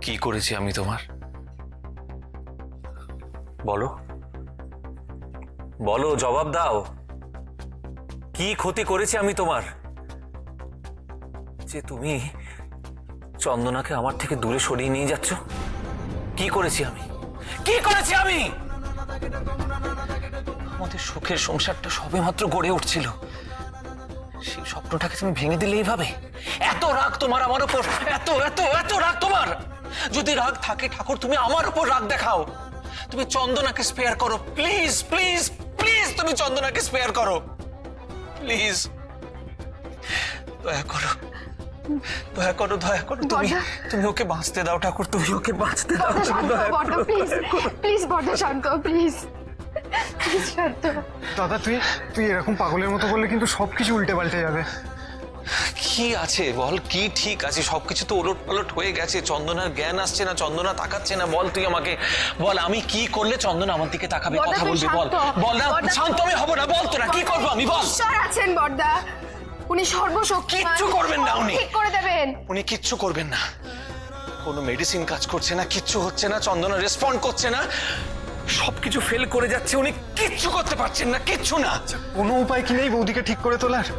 কি করেছি আমি তোমার? বলো বলো, জবাব দাও। কি ক্ষতি করেছি আমি তোমার যে তুমি চন্দনাকে আমার থেকে দূরে সরিয়ে নিয়ে যাচ্ছ? কি করেছি আমি? কি করেছি আমি? আমাদের সুখের সংসারটা সবেমাত্র গড়ে উঠছিল, সেই স্বপ্নটাকে তুমি ভেঙে দিলে এইভাবে? এত রাগ তোমার আমার উপর? এত এত এত রাগ তোমার? যদি রাগ থাকে ঠাকুর, তুমি আমার উপর রাগ দেখাও। তুমি চন্দনাকে স্পেয়ার করো, প্লিজ প্লিজ প্লিজ। তুমি চন্দনাকে স্পেয়ার করো, প্লিজ। দয়া করো, দয়া করো, দয়া করো। তুমি ওকে বাঁচতে দাও ঠাকুর, তুমি ওকে বাঁচতে দাও। প্লিজ প্লিজ বড় শান্ত, প্লিজ শান্ত। দাদা তুই এরকম পাগলের মতো বললে কিন্তু সবকিছু উল্টে পাল্টে যাবে। কি আছে বল, কি ঠিক আছে? সবকিছু তো ওলট পালট হয়ে গেছে। চন্দনার জ্ঞান আসছে না, চন্দনা তাকাচ্ছে না। বল তুই আমাকে, বল আমি কি করলে চন্দনা আমার দিকে তাকাবে, কথা বলবে? বল বল না, শান্ত আমি হব না। বল তোরা কি করবো আমি, বল। ঈশ্বর আছেন বড়দা, উনি সর্বশক্তিমান, কিচ্ছু করবেন না উনি। ঠিক করে দেবেন। উনি কিচ্ছু করবেন না। কোনো মেডিসিন কাজ করছে না, কিচ্ছু হচ্ছে না। চন্দনা রেসপন্ড করছে না, সবকিছু ফেল করে যাচ্ছে। উনি কিচ্ছু করতে পারছেন না, কিচ্ছু না। কোনো উপায় কি নেই বৌদিকে ঠিক করে তোলার?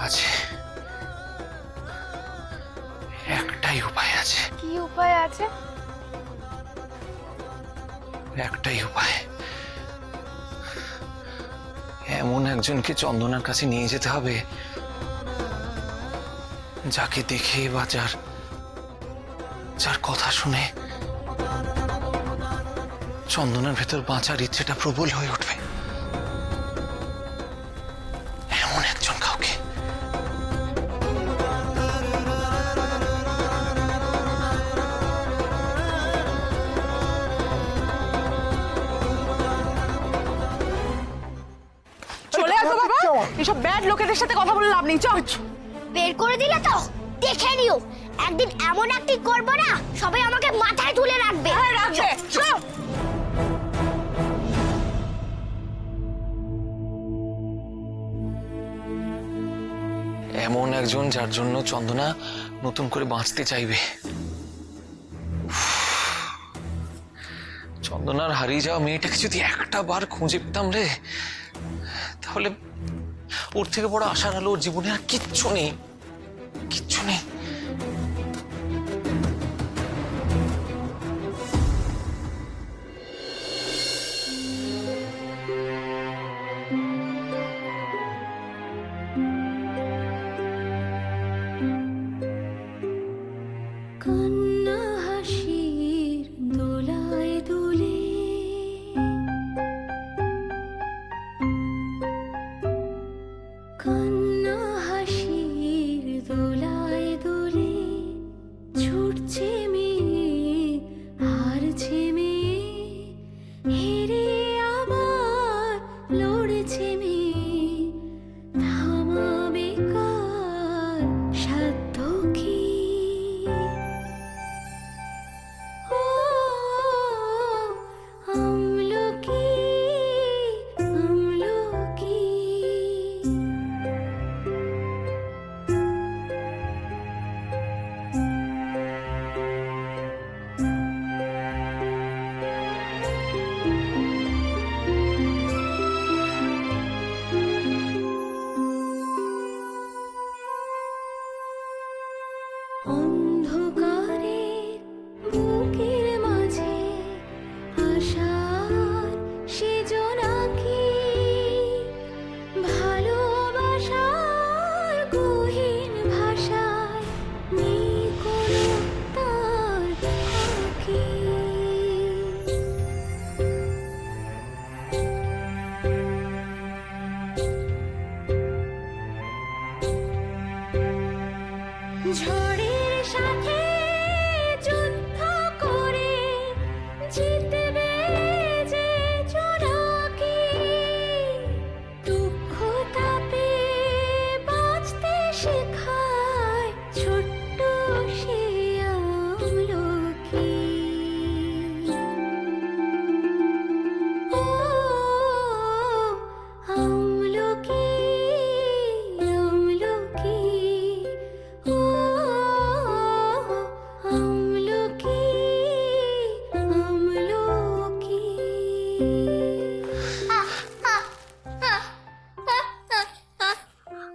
আছে, একটাই উপায় আছে। কি উপায় আছে? একটাই উপায়, এমন একজনকে চন্দনার কাছে নিয়ে যেতে হবে যাকে দেখে বা যার কথা শুনে চন্দনার ভেতর বাঁচার ইচ্ছেটা প্রবল হয়ে উঠবে। এমন একজন কাউকে। চলে আসো বাবা, এসব ব্যাড লোকেদের সাথে কথা বলে লাভ নেই। চল। বের করে দিলে তো দেখে নিও, একদিন এমন অ্যাক্টিং করবো না সবাই আমাকে মাথায় তুলে রাখবে। হ্যাঁ রাখবে। চল। এমন একজন যার জন্য চন্দনা নতুন করে বাঁচতে চাইবে। চন্দনার হারিয়ে যাওয়া মেয়েটাকে যদি একটা বার খুঁজে পেতাম রে, তাহলে ওর থেকে বড় আশার আলো ওর জীবনে আর কিচ্ছু নেই, কিচ্ছু নেই। কন্যা হাসির দোলায় দোলে, কন্যা হাসির দোলায় দোলে, ছুটছে মেয়ে হারছে মেয়ে, হেরে আবার লড়ছে মেয়ে, থামাবে কার সাধ্য কি? ও আমলকি আমলকি।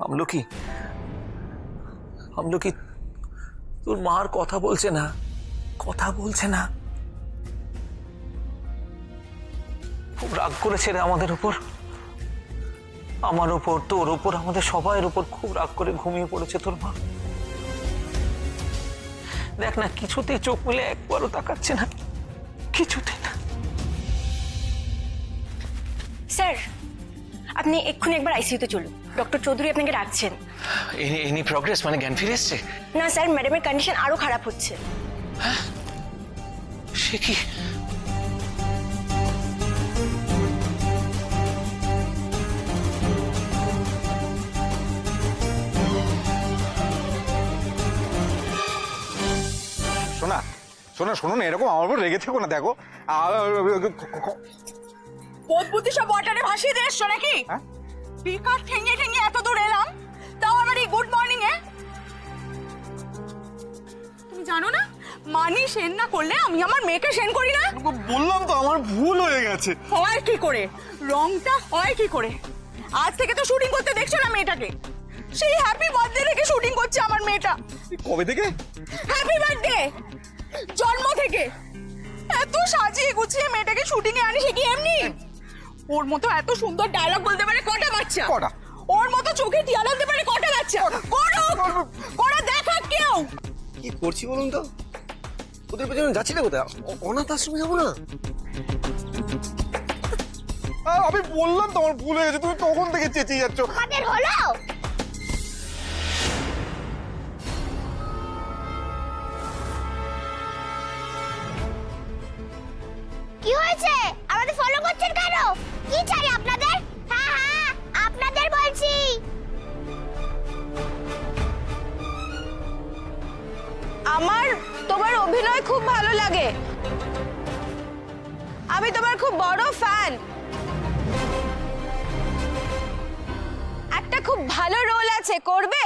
আমলকি, আমলকি, তোর মা আর কথা বলছে না, কথা বলছে না। খুব রাগ করেছে রে আমাদের উপর, আমার উপর, তোর উপর, আমাদের সবাইয়ের উপর খুব রাগ করে ঘুমিয়ে পড়েছে তোর মা। দেখ না, কিছুতেই চোখ মিলে একবারও তাকাচ্ছে না, কিছুতে না। স্যার, আপনি এক্ষুনি একবার আইসিইউতে চলুন, ডক্টর চৌধুরী আপনাকে ডাকছেন। এনি প্রগ্রেস, মানে জ্ঞান ফিরে এসছে? না স্যার, ম্যাডামের কন্ডিশন আরো খারাপ হচ্ছে। সে কি? শোনা শোনা, শোনো না, এরকম আমার উপর রেগে থেকো না। দেখো বোধবুদ্ধি সব ওয়াটারে ভাসিয়ে দিয়ে এসছো নাকি? বিকার ঠেঙে ঠেঙে এত দূর এলাম, তাও আমার এই গুড মর্নিং এ। তুমি জানো না, মানি সেন না করলে আমি আমার মেয়েকে সেন করি না। বললাম তো আমার ভুল হয়ে গেছে। হয় কি করে, রংটা হয় কি করে? আজ থেকে তো শুটিং করতে দেখছো না মেয়েটাকে, সেই হ্যাপি বার্থডে থেকে শুটিং করছে আমার মেয়েটা। কবে থেকে? হ্যাপি বার্থডে, জন্ম থেকে। এত সাজিয়ে গুছিয়ে মেয়েটাকে শুটিং এ আনি, সে কি এমনি? ওর মতো এত সুন্দর ডায়লগ বলতে পারে কটা বাচ্চা? কটা? ওর মতো চোখে টিয়া লাগতে পারে কটা বাচ্চা? করে দেখা কেউ। কি করছি বলুন তো? ওদের পেছনে যাচ্ছি না কোথায়? অনাথ আশ্রমে যাবো না? আমি বললাম তো আমার ভুল হয়ে গেছে, তুমি তখন থেকে চেঁচিয়ে যাচ্ছ। আমাদের হলো কি হয়েছে? আমাদের ফলো করছেন কেন? কি চাই আপনাদের? হ্যাঁ হ্যাঁ, আপনাদের বলছি। আমার তোমার অভিনয় খুব ভালো লাগে, আমি তোমার খুব বড় ফ্যান। একটা খুব ভালো রোল আছে, করবে?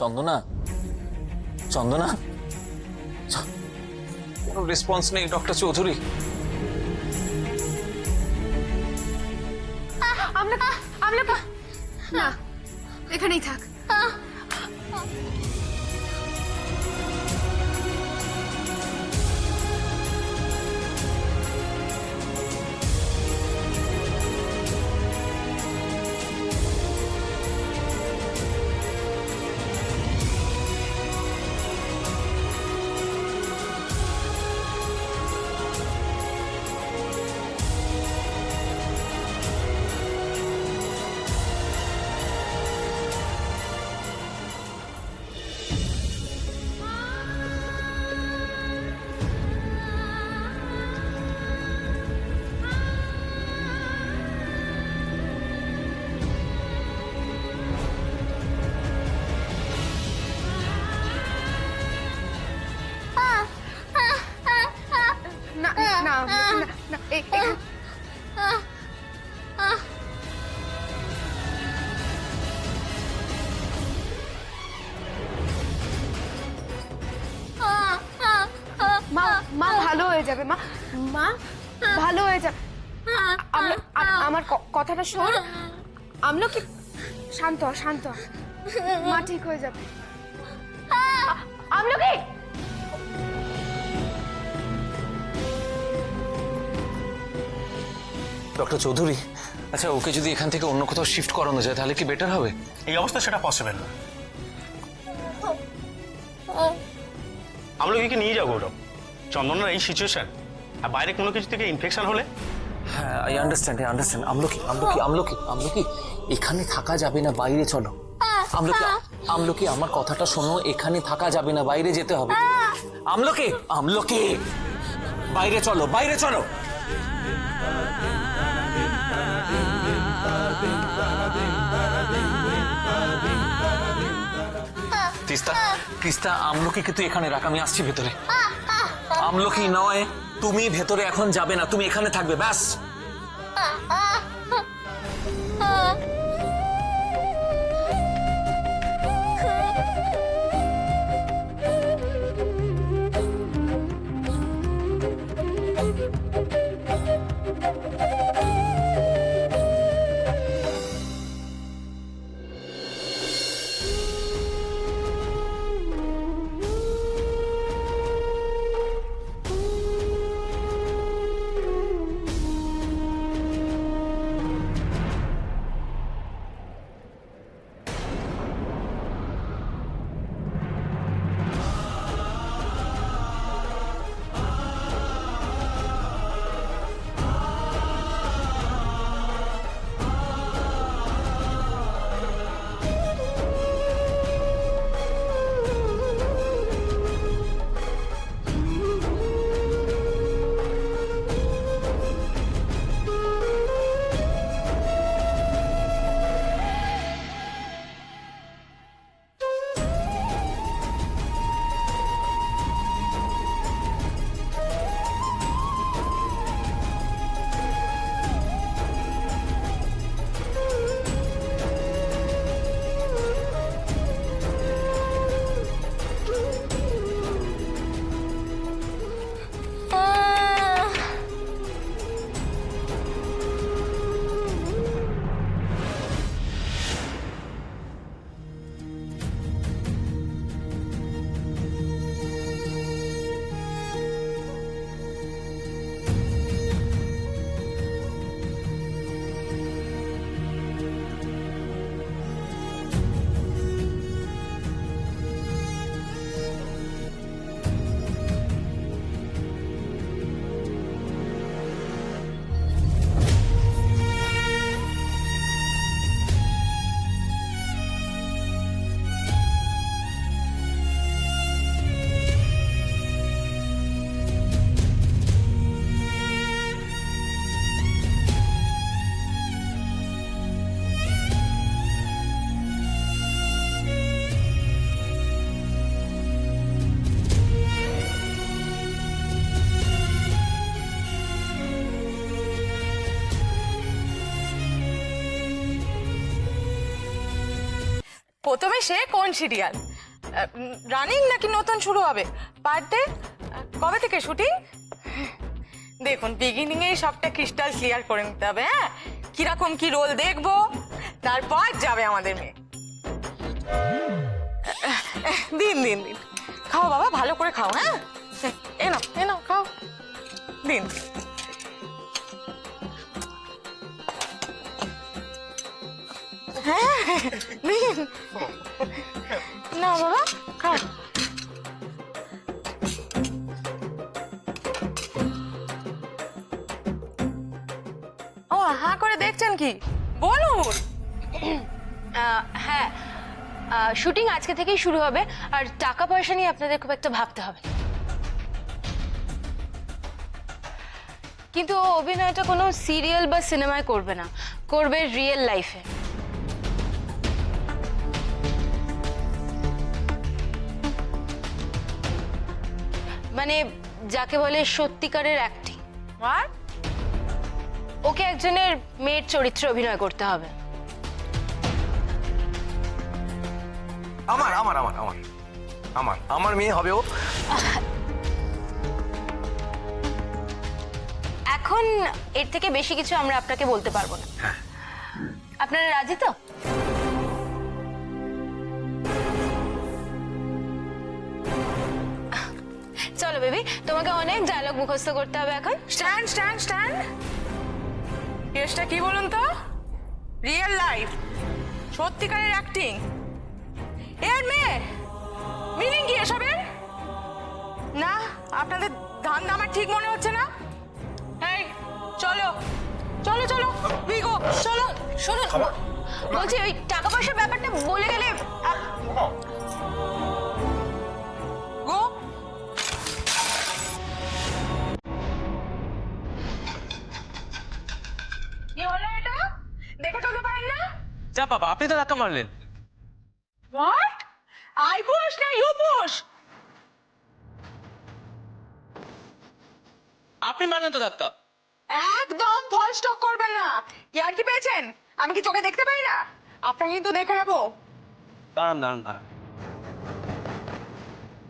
চন্দনা, চন্দনা, কোনো রেসপন্স নেই ডক্টর চৌধুরী। আমলকি না, এখানেই থাক। না না না, মা মা ভালো হয়ে যাবে, মা মা ভালো হয়ে যাবে। আমার কথাটা শোন আমলকি, শান্ত হ, শান্ত হ। মা ঠিক হয়ে যাবে। আমলকি, ডক্টর চৌধুরী, আচ্ছা ওকে যদি এখান থেকে অন্য কোথাও শিফট করানো যায় তাহলে কি বেটার হবে? এই অবস্থা সেটা পসিবল না। আমলকিকে নিয়ে যাও গৌরব, চন্দনার এই সিচুয়েশন, আর বাইরে কোনো কিছু থেকে ইনফেকশন হলে। হ্যাঁ, আই আন্ডারস্ট্যান্ড, আমলকি, আমলকি, আমলকি, আমলকি, এখানে থাকা যাবে না, বাইরে চলো। আমলকি, আমলকি, আমার কথাটা শোনো, এখানে থাকা যাবে না, বাইরে যেতে হবে। আমলকি, আমলকি, বাইরে চলো, বাইরে চলো। তিস্তা, তিস্তা, আমলকিকে তুই এখানে রাখ, আমি আসছি ভেতরে। আমলকি নয়, তুমি ভেতরে এখন যাবে না, তুমি এখানে থাকবে, ব্যাস। প্রথমে সে কোন সিরিয়াল রানিং নাকি নতুন শুরু হবে পার্ট ডে কবে থেকে শুটিং? দেখুন বিগিনিং এই সবটা ক্রিস্টাল ক্লিয়ার করে নিতে হবে। হ্যাঁ, কিরকম কি রোল দেখবো, তারপর যাবে আমাদের মেয়ে। দিন দিন দিন খাও বাবা, ভালো করে খাও। হ্যাঁ, এ নাও খাও, দিন। হ্যাঁ দিন না বাবা, খাও। ও হ্যাঁ করে দেখছেন কি, বলুন। হ্যাঁ, শুটিং আজকে থেকেই শুরু হবে, আর টাকা পয়সা নিয়ে আপনাদের খুব একটা ভাবতে হবে না। কিন্তু ও অভিনয়টা কোনো সিরিয়াল বা সিনেমায় করবে না, করবে রিয়েল লাইফে। মানে যাকে বলে সত্যিকারের অ্যাক্টিং। আর ওকে একজনের মেয়ের চরিত্রে অভিনয় করতে হবে। আমার আমার আমার আমার আমার আমার মেয়ে হবে ও। এখন এর থেকে বেশি কিছু আমরা আপনাকে বলতে পারবো না। আপনারা রাজি তো? চলো বেবি, তোমাকে অনেক ডায়লগ মুখস্থ করতে হবে এখন। Stand stand stand. কেসটা কি বলুন তো? রিয়েল লাইফ, সত্যিকারের অ্যাক্টিং। এর মেয়ে মিনিং কি এসবের? না, আপনাদের ধান্দা আমার ঠিক মনে হচ্ছে না। এই চলো চলো চলো বিগো, চলো। শুনুন, বলছি ওই টাকা পয়সার ব্যাপারটা বলে গেলে গো। কি হলো এটা? দেখে চলতে পারেন না? যা বাবা, আপনি তো ধাক্কা মারলেন। হোয়াট? আই পুশ না ইউ পুশ? আপনি মারলেন তো ধাক্কা। একদম ফল স্টক করবেন না। ইয়ার কি পেয়েছেন? আমি কি চোখে দেখতে পাই না? আপনাকে কিন্তু দেখে নেবো। দাঁড়ান দাঁড়ান দাঁড়ান,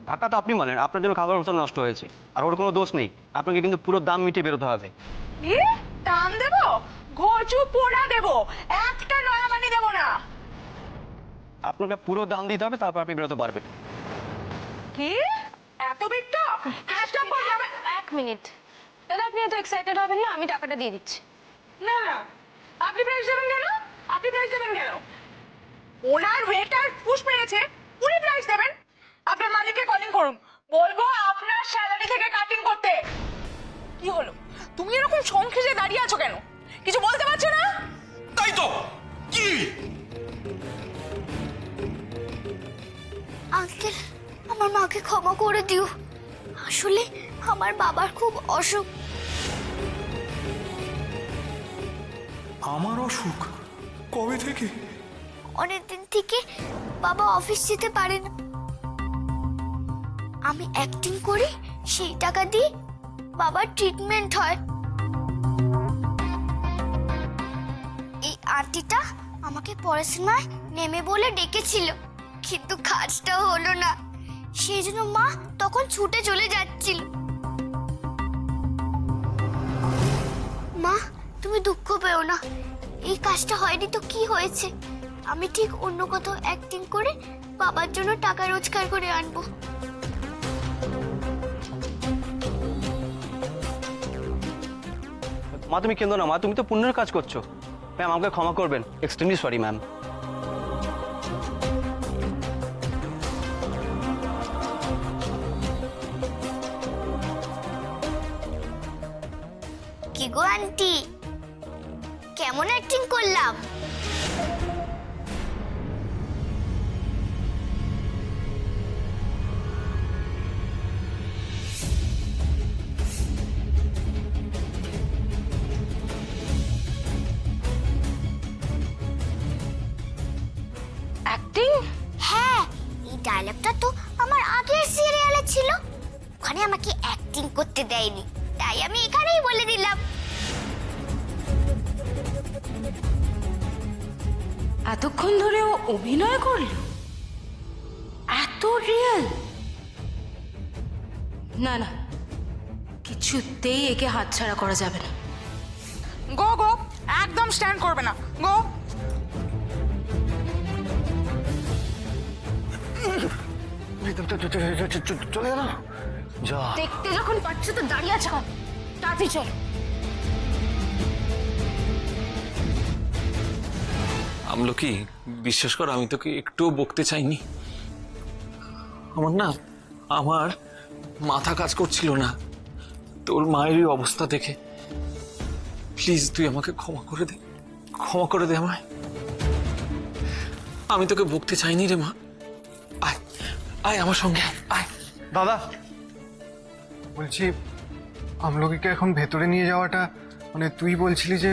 টাকা তো আপনি মানেন, আপনার জন্য খাবার মতো নষ্ট হয়েছে, আর ওর কোনো দোষ নেই। আপনাকে কিন্তু পুরো দাম মিটিয়ে বেরোতে হবে। কি দাম দেবো? ঘচু পোড়া দেবো, একটা নয়া মানি দেবো না। আপনাকে পুরো দাম দিতে হবে, তারপর আপনি বেরোতে পারবেন। কি এত বিট্টা? হ্যাশট্যাগ করে যাবে। এক মিনিট দাদা, আপনি এত এক্সাইটেড হবেন না, আমি টাকাটা দিয়ে দিচ্ছি। না না, আপনি প্রাইস দেবেন কেন? আপনি প্রাইস দেবেন কেন? ওনার ওয়েটার পুশ মেরেছে, উনি প্রাইস দেবেন? আপনার মালিককে কলিং করুন, বলবো আপনার স্যালারি থেকে কাটিং করতে। কি হলো, তুমি এরকম সংক্ষেপে দাঁড়িয়ে আছো কেন? কিছু বলতে পারছো না? তাই তো কি? আঙ্কেল, আমার মাকে ক্ষমা করে দিও। আসলে আমার বাবার খুব অসুখ। আমার অসুখ কবে থেকে? অনেকদিন থেকে বাবা অফিস যেতে পারে না। আমি অ্যাক্টিং করি, সেই টাকা দিয়ে বাবার ট্রিটমেন্ট হয়। এই আন্টিটা আমাকে পড়াশোনায় নেমে বলে ডেকেছিল, কিন্তু কাজটা হলো না। সেই জন্য মা তখন ছুটে চলে যাচ্ছিল। মা, তুমি দুঃখ পেও না, এই কাজটা হয়নি তো কি হয়েছে? আমি ঠিক অন্য কোথাও অ্যাক্টিং করে বাবার জন্য টাকা রোজগার করে আনবো। মা তুমি কেন না, মা তুমি তো পুণ্যের কাজ করছো। ম্যাম আমাকে ক্ষমা করবেন, এক্সট্রিমলি সরি ম্যাম। কি গো আন্টি, কেমন অ্যাক্টিং করলাম? অ্যাক্টিং? হ্যাঁ, এই ডায়লগটা তো আমার আগের সিরিয়ালে ছিল। ওখানে আমাকে অ্যাক্টিং করতে দেয়নি, তাই আমি এখানেই বলে দিলাম। এতক্ষণ ধরে ও অভিনয় করলো? এত রিয়েল? না না, কিছুতেই একে হাতছাড়া করা যাবে না। গো গো, একদম স্ট্যান্ড করবে না, গো। চলে গেল যা। দেখতে যখন পাচ্ছ তো দাঁড়িয়ে আছে কেন? তাড়াতাড়ি চল। আমলকি, বিশ্বাস কর আমি তোকে একটুও বকতে চাইনি। আমার মাথা কাজ করছিল না তোর মায়ের এই অবস্থা দেখে। প্লিজ তুই আমাকে ক্ষমা করে দে আমায়। আমি তোকে বকতে চাইনি রে মা। আয় আয় আমার সঙ্গে আয়। দাদা বলছি, আমলকিকে এখন ভেতরে নিয়ে যাওয়াটা, মানে তুই বলছিলি যে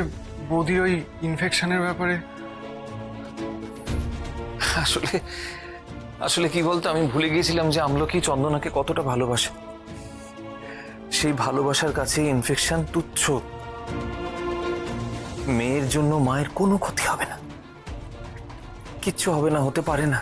বৌদির ওই ইনফেকশনের ব্যাপারে। আসলে কি বলতো, আমি ভুলে গিয়েছিলাম যে আমলকি চন্দনাকে কতটা ভালোবাসে। সেই ভালোবাসার কাছে ইনফেকশন তুচ্ছ। মেয়ের জন্য মায়ের কোনো ক্ষতি হবে না, কিচ্ছু হবে না, হতে পারে না।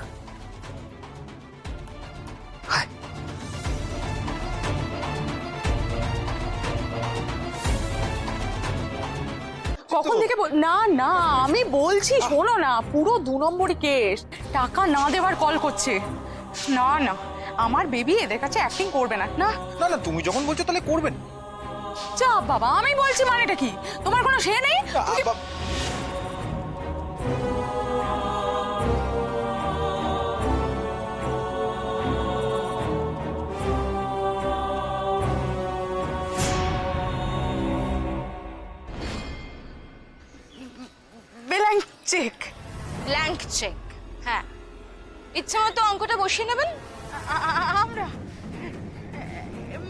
কখন থেকে না না, আমি বলছি শোনো না, পুরো 2 নম্বরই কেস। টাকা না দেওয়ার কল করছে। না না, আমার বেবি এদের কাছে অ্যাক্টিং করবে না। না না না, তুমি যখন বলছো তাহলে করবেন। যা বাবা, আমি বলছি মানেটা কি? তোমার কোনো সে নেই? Blank cheque. ব্ল্যাঙ্ক চেক, হ্যাঁ। ইচ্ছে মতো অঙ্কটা বসিয়ে নেবেন। আমরা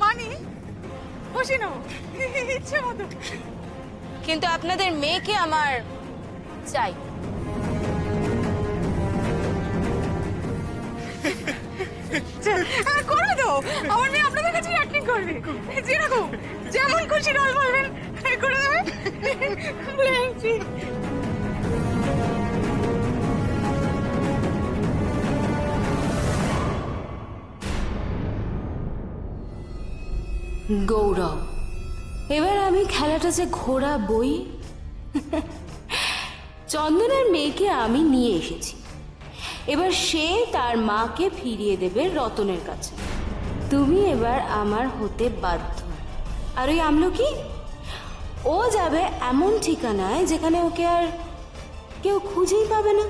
মানি বসে নাও ইচ্ছে মতো। কিন্তু আপনাদের মেয়েকে আমার চাই। করে দাও, আমার মেয়ে আপনাদের কাছে অ্যাক্টিং করবে। যেরকম যেমন খুশি রোল বলবেন করে দেবে। Blank cheque. গৌরব, এবার আমি খেলাটা যে ঘোরাবই। চন্দনের মেয়েকে আমি নিয়ে এসেছি, এবার সে তার মাকে ফিরিয়ে দেবে রতনের কাছে। তুমি এবার আমার হতে বাধ্য। আর ওই আমলকি, ও যাবে এমন ঠিকানায় যেখানে ওকে আর কেউ খুঁজেই পাবে না।